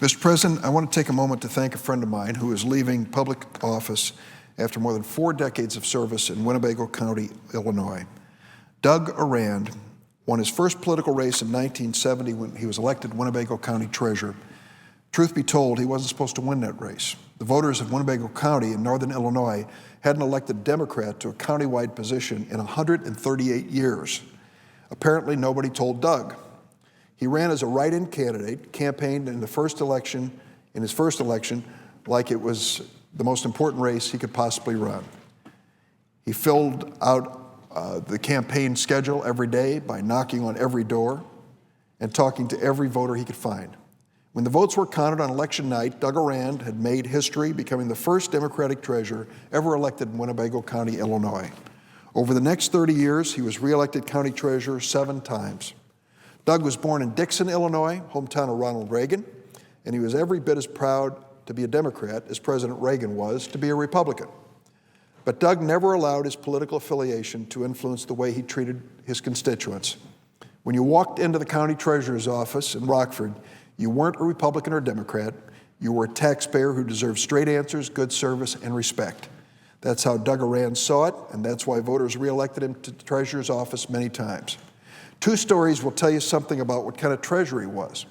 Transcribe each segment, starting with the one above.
Mr. President, I want to take a moment to thank a friend of mine who is leaving public office after more than 4 decades of service in Winnebago County, Illinois. Doug Aurand won his first political race in 1970 when he was elected Winnebago County Treasurer. Truth be told, he wasn't supposed to win that race. The voters of Winnebago County in northern Illinois hadn't elected a Democrat to a countywide position in 138 years. Apparently, nobody told Doug. He ran as a write-in candidate, campaigned in his first election, like it was the most important race he could possibly run. He filled out the campaign schedule every day by knocking on every door and talking to every voter he could find. When the votes were counted on election night, Doug Aurand had made history, becoming the first Democratic treasurer ever elected in Winnebago County, Illinois. Over the next 30 years, he was reelected county treasurer 7 times. Doug was born in Dixon, Illinois, hometown of Ronald Reagan, and he was every bit as proud to be a Democrat as President Reagan was to be a Republican. But Doug never allowed his political affiliation to influence the way he treated his constituents. When you walked into the county treasurer's office in Rockford, you weren't a Republican or Democrat. You were a taxpayer who deserved straight answers, good service, and respect. That's how Doug Aurand saw it, and that's why voters reelected him to the treasurer's office many times. 2 stories will tell you something about what kind of treasurer he was.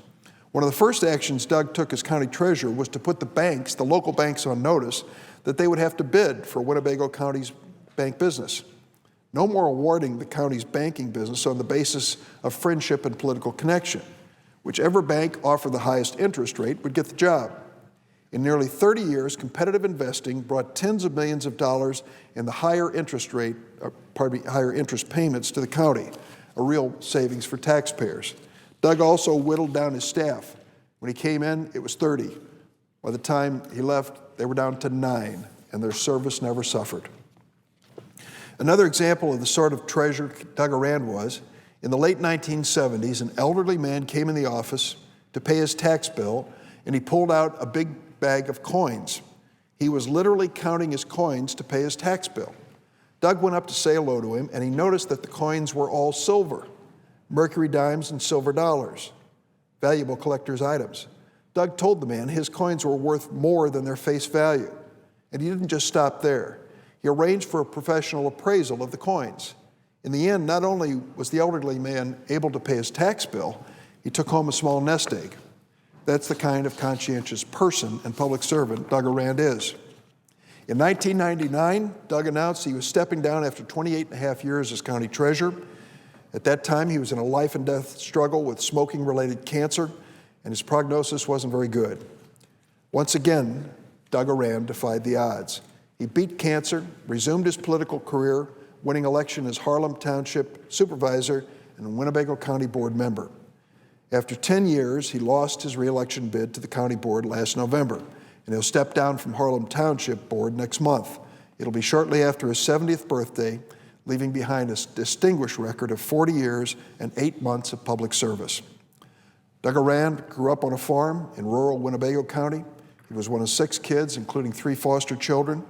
One of the first actions Doug took as county treasurer was to put the local banks on notice that they would have to bid for Winnebago County's bank business. No more awarding the county's banking business on the basis of friendship and political connection. Whichever bank offered the highest interest rate would get the job. In nearly 30 years, competitive investing brought tens of millions of dollars in the higher interest payments to the county, a real savings for taxpayers. Doug also whittled down his staff. When he came in, it was 30. By the time he left, they were down to 9, and their service never suffered. Another example of the sort of treasurer Doug Aurand was, in the late 1970s, an elderly man came in the office to pay his tax bill, and he pulled out a big bag of coins. He was literally counting his coins to pay his tax bill. Doug went up to say hello to him, and he noticed that the coins were all silver, mercury dimes and silver dollars, valuable collector's items. Doug told the man his coins were worth more than their face value, and he didn't just stop there. He arranged for a professional appraisal of the coins. In the end, not only was the elderly man able to pay his tax bill, he took home a small nest egg. That's the kind of conscientious person and public servant Doug Aurand is. In 1999, Doug announced he was stepping down after 28 and a half years as county treasurer. At that time, he was in a life and death struggle with smoking-related cancer, and his prognosis wasn't very good. Once again, Doug Aurand defied the odds. He beat cancer, resumed his political career, winning election as Harlem Township supervisor and Winnebago County board member. After 10 years, he lost his reelection bid to the county board last November, and he'll step down from Harlem Township board next month. It'll be shortly after his 70th birthday, leaving behind a distinguished record of 40 years and 8 months of public service. Doug Aurand grew up on a farm in rural Winnebago County. He was one of 6 kids, including 3 foster children.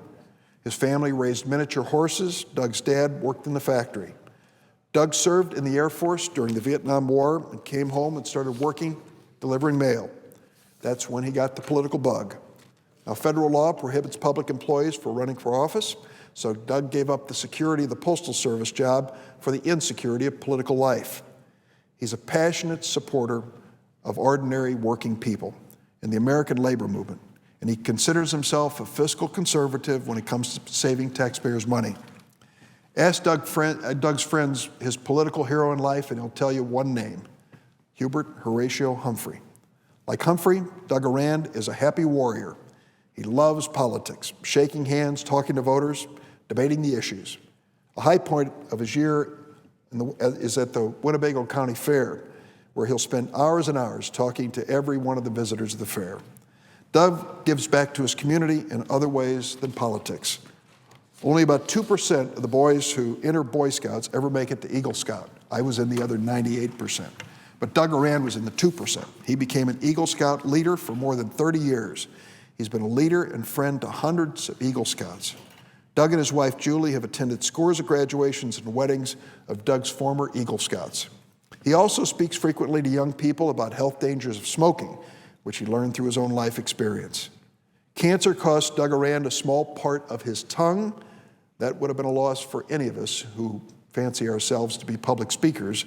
His family raised miniature horses. Doug's dad worked in the factory. Doug served in the Air Force during the Vietnam War and came home and started working, delivering mail. That's when he got the political bug. Now, federal law prohibits public employees from running for office, so Doug gave up the security of the Postal Service job for the insecurity of political life. He's a passionate supporter of ordinary working people and the American labor movement, and he considers himself a fiscal conservative when it comes to saving taxpayers' money. Ask Doug's friends his political hero in life, and he'll tell you one name: Hubert Horatio Humphrey. Like Humphrey, Doug Aurand is a happy warrior. He loves politics, shaking hands, talking to voters, debating the issues. A high point of his year is at the Winnebago County Fair, where he'll spend hours and hours talking to every one of the visitors of the fair. Doug gives back to his community in other ways than politics. Only about 2% of the boys who enter Boy Scouts ever make it to Eagle Scout. I was in the other 98%. But Doug Aurand was in the 2%. He became an Eagle Scout leader for more than 30 years. He's been a leader and friend to hundreds of Eagle Scouts. Doug and his wife, Julie, have attended scores of graduations and weddings of Doug's former Eagle Scouts. He also speaks frequently to young people about health dangers of smoking, which he learned through his own life experience. Cancer cost Doug Aurand a small part of his tongue. That would have been a loss for any of us who fancy ourselves to be public speakers.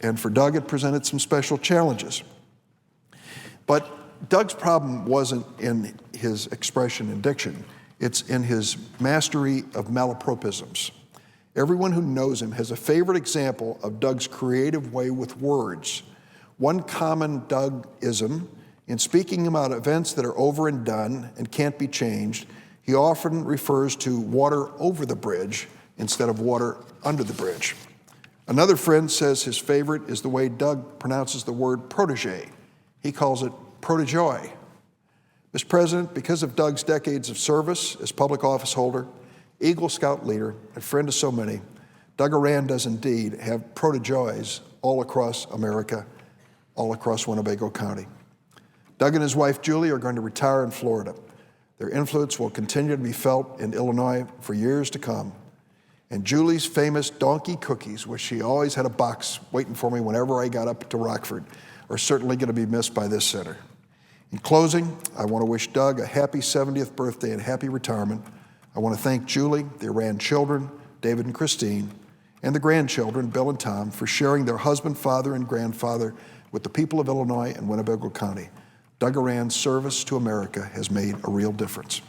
And for Doug, it presented some special challenges. But Doug's problem wasn't in his expression and diction. It's in his mastery of malapropisms. Everyone who knows him has a favorite example of Doug's creative way with words. One common Doug-ism, in speaking about events that are over and done and can't be changed, he often refers to water over the bridge instead of water under the bridge. Another friend says his favorite is the way Doug pronounces the word protege. He calls it protejoy. Mr. President, because of Doug's decades of service as public office holder, Eagle Scout leader, and friend to so many, Doug Aurand does indeed have protejoys all across America, all across Winnebago County. Doug and his wife Julie are going to retire in Florida. Their influence will continue to be felt in Illinois for years to come. And Julie's famous donkey cookies, which she always had a box waiting for me whenever I got up to Rockford, are certainly going to be missed by this center. In closing, I want to wish Doug a happy 70th birthday and happy retirement. I want to thank Julie, the Aurand children, David and Christine, and the grandchildren, Bill and Tom, for sharing their husband, father, and grandfather with the people of Illinois and Winnebago County. Doug Aurand's service to America has made a real difference.